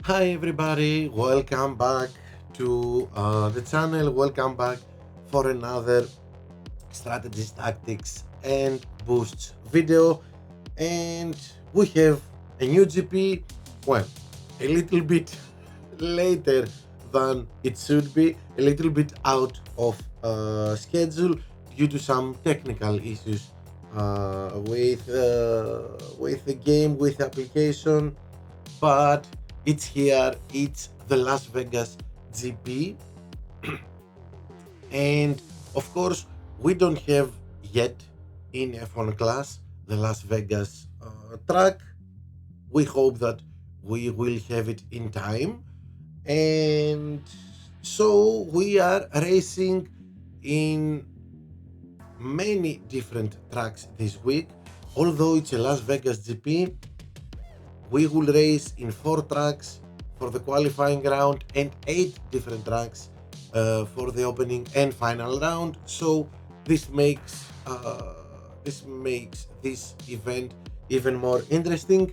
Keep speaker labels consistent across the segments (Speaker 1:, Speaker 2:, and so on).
Speaker 1: Hi everybody, welcome back to the channel. Welcome back for another strategies, tactics, and boosts video. And we have a new GP. Well, a little bit later than it should be, a little bit out of schedule due to some technical issues with the game, with the application, but it's here. It's the Las Vegas GP, and of course, we don't have yet in F1 class the Las Vegas track. We hope that we will have it in time, and so we are racing in many different tracks this week. Although it's a Las Vegas GP, we will race in 4 tracks for the qualifying round and 8 different tracks for the opening and final round. So this makes this event even more interesting.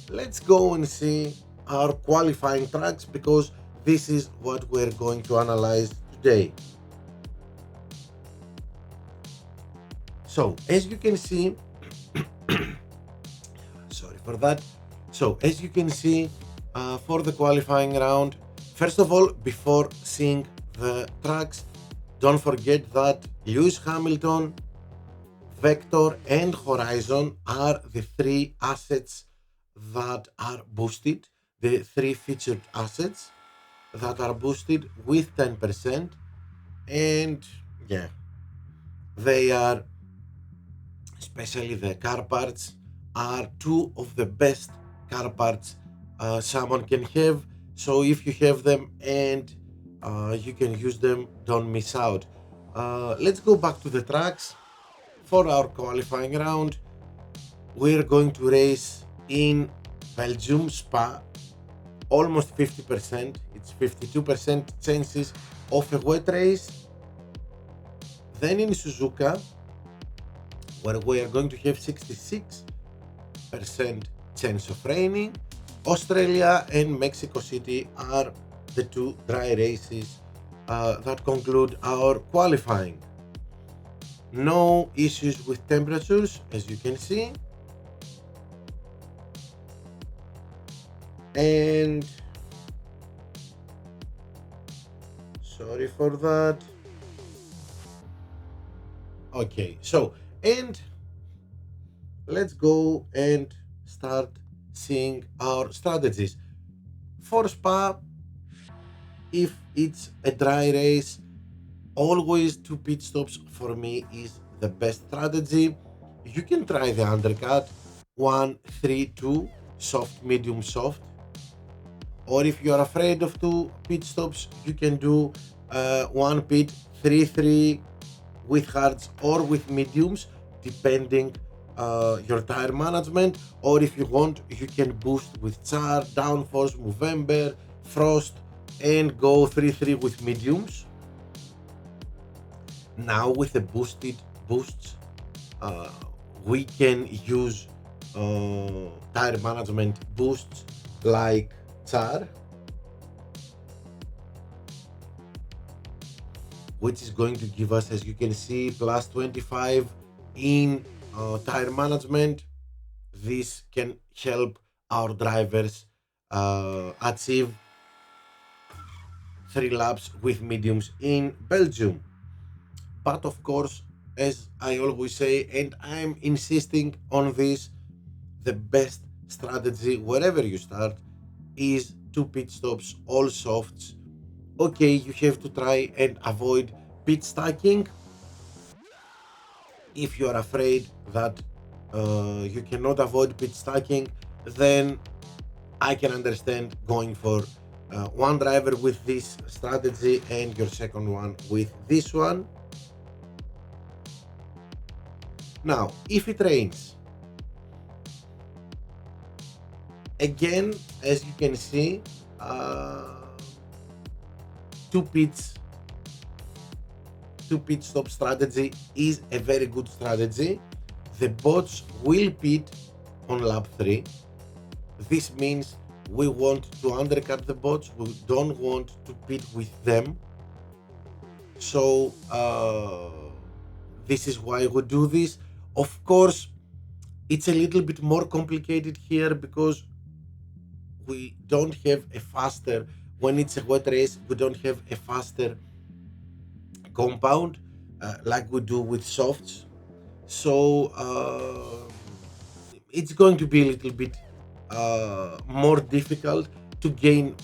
Speaker 1: Let's go and see our qualifying tracks because this is what we're going to analyze today. So as you can see, sorry for that. So as you can see, for the qualifying round, first of all, before seeing the tracks, don't forget that Lewis Hamilton, Vector, and Horizon are the 3 assets that are boosted, the 3 featured assets that are boosted with 10%. And yeah, they are, especially the car parts, are 2 of the best car parts someone can have. So if you have them and you can use them, don't miss out. Let's go back to the tracks for our qualifying round. We're going to race in Belgium, Spa, almost 50%. It's 52% chances of a wet race. Then in Suzuka, where we are going to have 66% chance of raining. Australia and Mexico City are the 2 dry races that conclude our qualifying. No issues with temperatures, as you can see. And sorry for that. Okay, so, and let's go and start seeing our strategies. For Spa, if it's a dry race, always 2 pit stops for me is the best strategy. You can try the undercut 1-3-2, soft, medium, soft. Or if you're afraid of 2 pit stops, you can do 1 pit 3-3 with hards or with mediums, depending your tire management. Or if you want, you can boost with Char, Downforce, Movember, Frost, and go 3-3 with mediums. Now with the boosted boosts, uh, we can use tire management boosts like Char, which is going to give us, as you can see, plus 25 in tire management. This can help our drivers achieve 3 laps with mediums in Belgium. But of course, as I always say, and I'm insisting on this, the best strategy wherever you start is 2 pit stops, all softs. Okay, you have to try and avoid pit stacking. If you are afraid that you cannot avoid pit stacking, then I can understand going for one driver with this strategy and your second one with this one. Now, if it rains, again, as you can see, two pits, 2 pit stop strategy is a very good strategy. The bots will pit on lap 3. This means we want to undercut the bots, we don't want to pit with them. So this is why we do this. Of course, it's a little bit more complicated here because we don't have a faster, when it's a wet race, we don't have a faster compound like we do with softs. So it's going to be a little bit more difficult to gain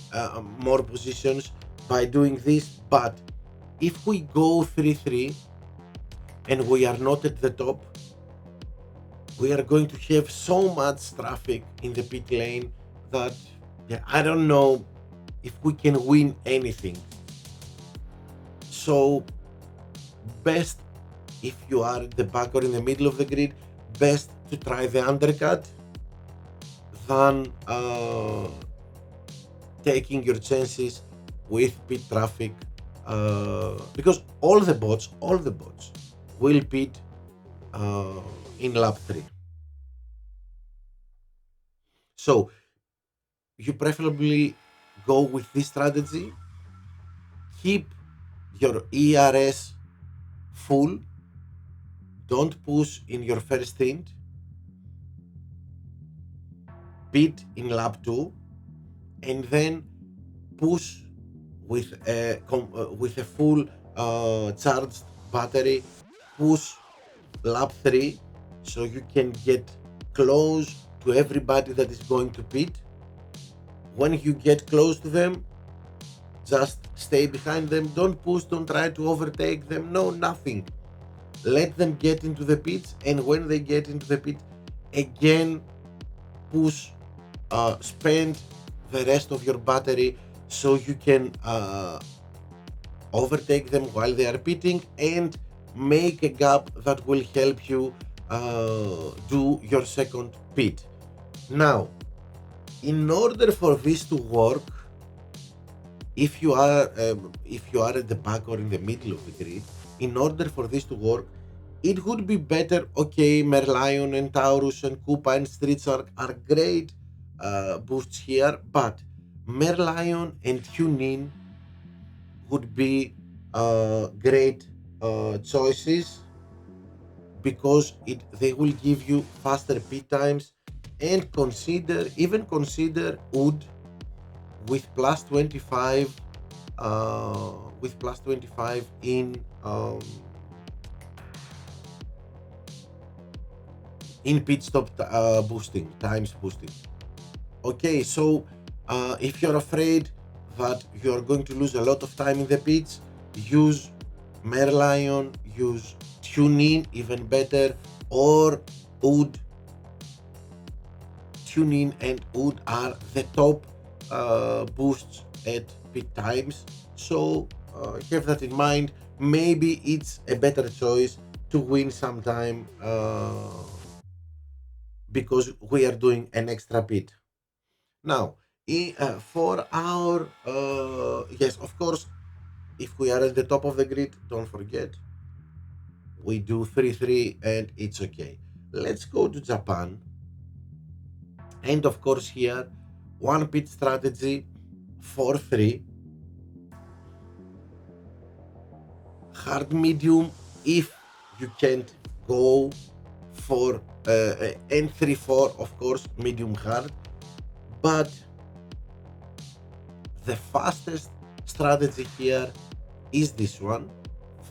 Speaker 1: more positions by doing this. But if we go 3-3 and we are not at the top, we are going to have so much traffic in the pit lane that I don't know if we can win anything. So best, if you are at the back or in the middle of the grid, best to try the undercut than taking your chances with pit traffic, because all the bots will pit in lap 3. So you preferably go with this strategy. Keep your ERS full. Don't push in your first stint. Pit in lap 2, and then push with a full charged battery. Push lap 3 so you can get close to everybody that is going to pit. When you get close to them, just stay behind them. Don't push, don't try to overtake them, no, nothing. Let them get into the pits, and when they get into the pit, again push, spend the rest of your battery so you can overtake them while they are pitting and make a gap that will help you do your second pit. Now, in order for this to work, if you are at the back or in the middle of the grid, in order for this to work, it would be better. Okay, Merlion and Taurus and Koopa and Street Shark are great boosts here, but Merlion and Tunin would be great choices because they will give you faster pit times, and consider Wood with plus 25 in pit stop boosting times boosting. Okay, so if you're afraid that you're going to lose a lot of time in the pits, use Merlion, use Tunin, even better, or Wood. Tunin and Wood are the top boosts at pit times, so have that in mind. Maybe it's a better choice to win some time because we are doing an extra pit. Now, for our yes, of course, if we are at the top of the grid, don't forget we do 3-3 and it's okay. Let's go to Japan, and of course here one pit strategy, 4-3, hard medium if you can't go for and 3-4, of course medium hard. But the fastest strategy here is this one,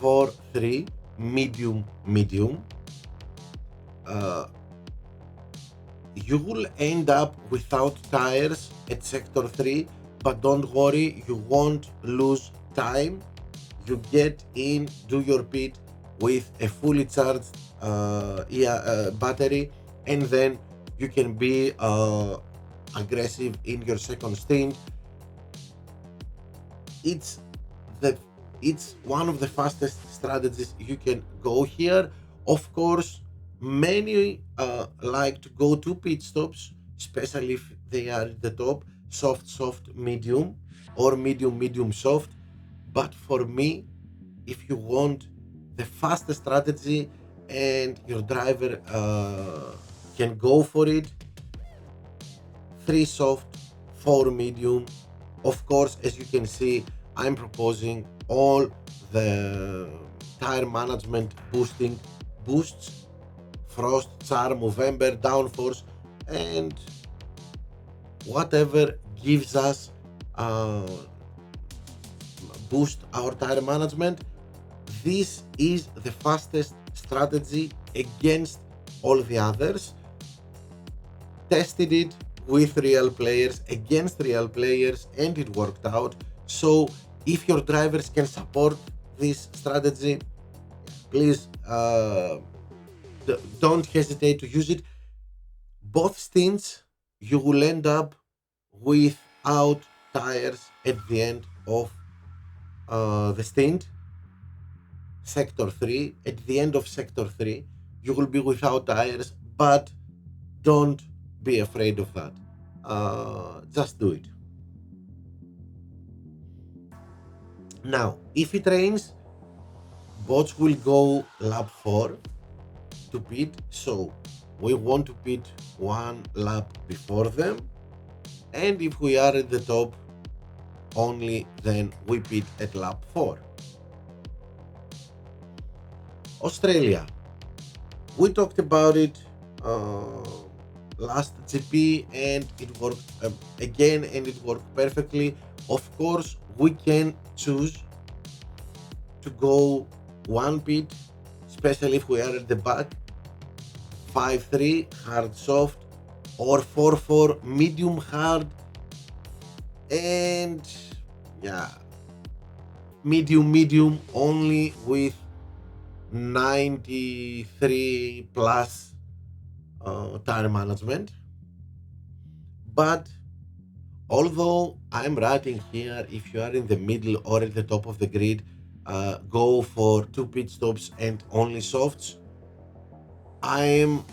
Speaker 1: 4-3 medium. You will end up without tires at sector 3, but don't worry, you won't lose time. You get in, do your pit with a fully charged battery, and then you can be aggressive in your second stint. It's one of the fastest strategies you can go here. Of course, many like to go to pit stops, especially if they are at the top, soft, medium, or medium, soft. But for me, if you want the fastest strategy and your driver can go for it, 3 soft, 4 medium. Of course, as you can see, I'm proposing all the tire management boosting boosts: frost, charm, Movember, downforce, and whatever gives us uh, boost our tire management. This is the fastest strategy against all the others. Tested it with real players, against real players, and it worked out. So if your drivers can support this strategy, please don't hesitate to use it. Both stints, you will end up without tires at the end of the stint. Sector 3, at the end of sector 3, you will be without tires, but don't be afraid of that. Just do it. Now, if it rains, bots will go lap 4 to pit, so we want to pit 1 lap before them, and if we are at the top, only then we pit at lap 4. Australia, we talked about it last GP, and it worked again, and it worked perfectly. Of course, we can choose to go 1 pit, especially if we are at the back, 5-3 hard soft, or 4-4 medium hard, and yeah, medium only with 93 plus tire management. But although I'm writing here, if you are in the middle or at the top of the grid, go for 2 pit stops and only softs, I'm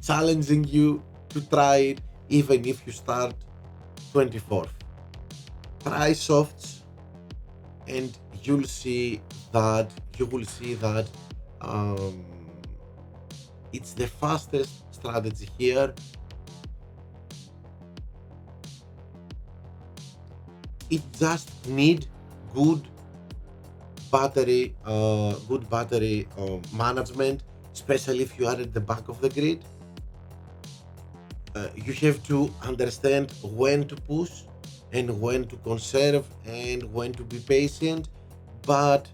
Speaker 1: challenging you to try it even if you start 24th. Try softs and you will see that it's the fastest strategy here. It just need good battery management, especially if you are at the back of the grid. You have to understand when to push and when to conserve and when to be patient, but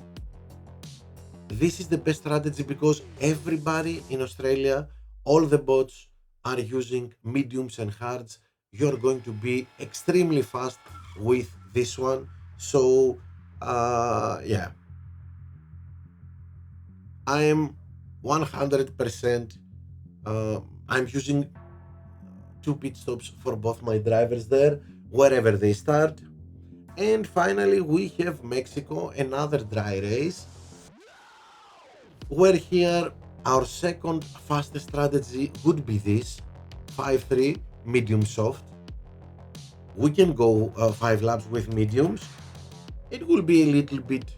Speaker 1: this is the best strategy because everybody in Australia, all the bots are using mediums and hards. You're going to be extremely fast with this one. So yeah, I'm 100% I'm using 2 pit stops for both my drivers there wherever they start. And finally we have Mexico, another dry race, where here our second fastest strategy would be this 5-3 medium soft. We can go 5 laps with mediums. It will be a little bit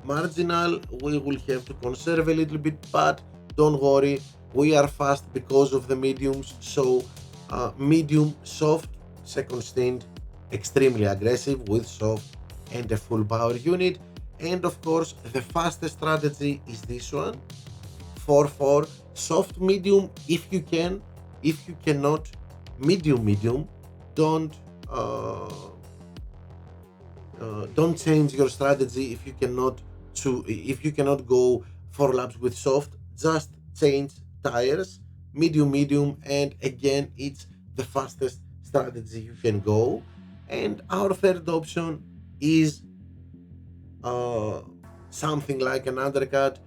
Speaker 1: marginal. We will have to conserve a little bit, but don't worry, we are fast because of the mediums. So medium soft, second stint, extremely aggressive with soft and a full power unit. And of course the fastest strategy is this one, 4-4 soft medium if you can. If you cannot, medium, don't change your strategy. If you cannot go 4 laps with soft, just change tires, medium, and again it's the fastest strategy you can go. And our third option is something like an undercut,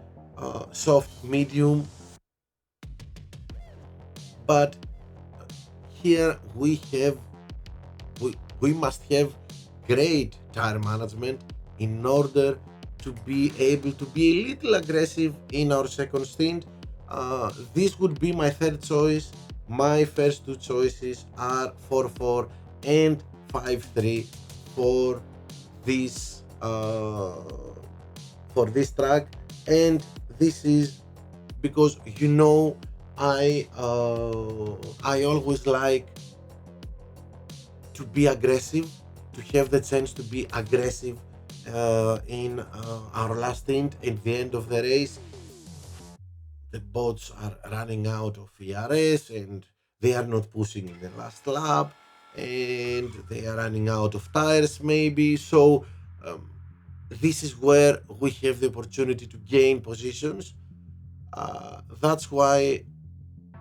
Speaker 1: soft medium, but here we must have great tire management in order to be able to be a little aggressive in our second stint. This would be my third choice. My first 2 choices are 4-4 and 5-3 for this track, and this is because I always like to be aggressive, to have the chance to be aggressive in our last stint at the end of the race. The bots are running out of ERS and they are not pushing in the last lap, and they are running out of tires maybe. So this is where we have the opportunity to gain positions. That's why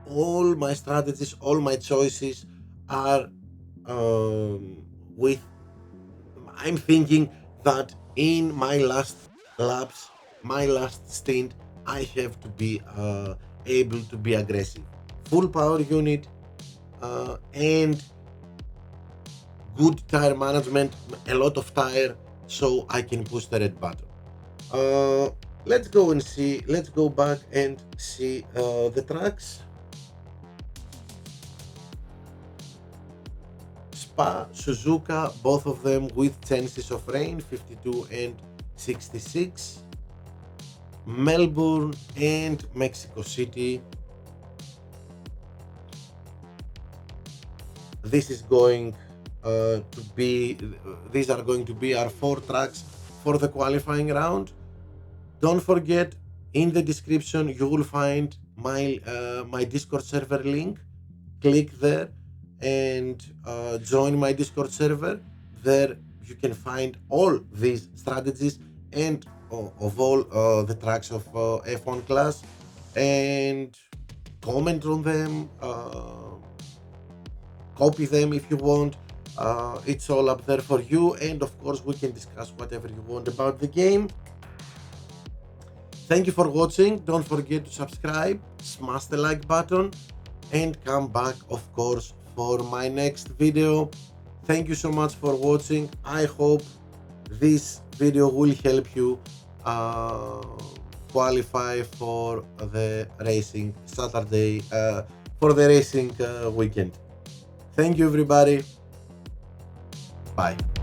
Speaker 1: all my strategies, all my choices are with. I'm thinking that in my last laps, my last stint, I have to be able to be aggressive. Full power unit and good tire management, a lot of tire, so I can push the red button. Let's go and see. Let's go back and see the tracks. Spa, Suzuka, both of them with chances of rain, 52 and 66. Melbourne and Mexico City. This is going to be, these are going to be our 4 tracks for the qualifying round. Don't forget, in the description you will find my Discord server link. Click there and join my Discord server. There you can find all these strategies and of all the tracks of F1 class, and comment on them, copy them if you want. It's all up there for you, and of course we can discuss whatever you want about the game. Thank you for watching. Don't forget to subscribe, smash the like button, and come back of course for my next video. Thank you so much for watching. I hope this video will help you qualify for the racing Saturday, for the racing weekend. Thank you everybody. Bye.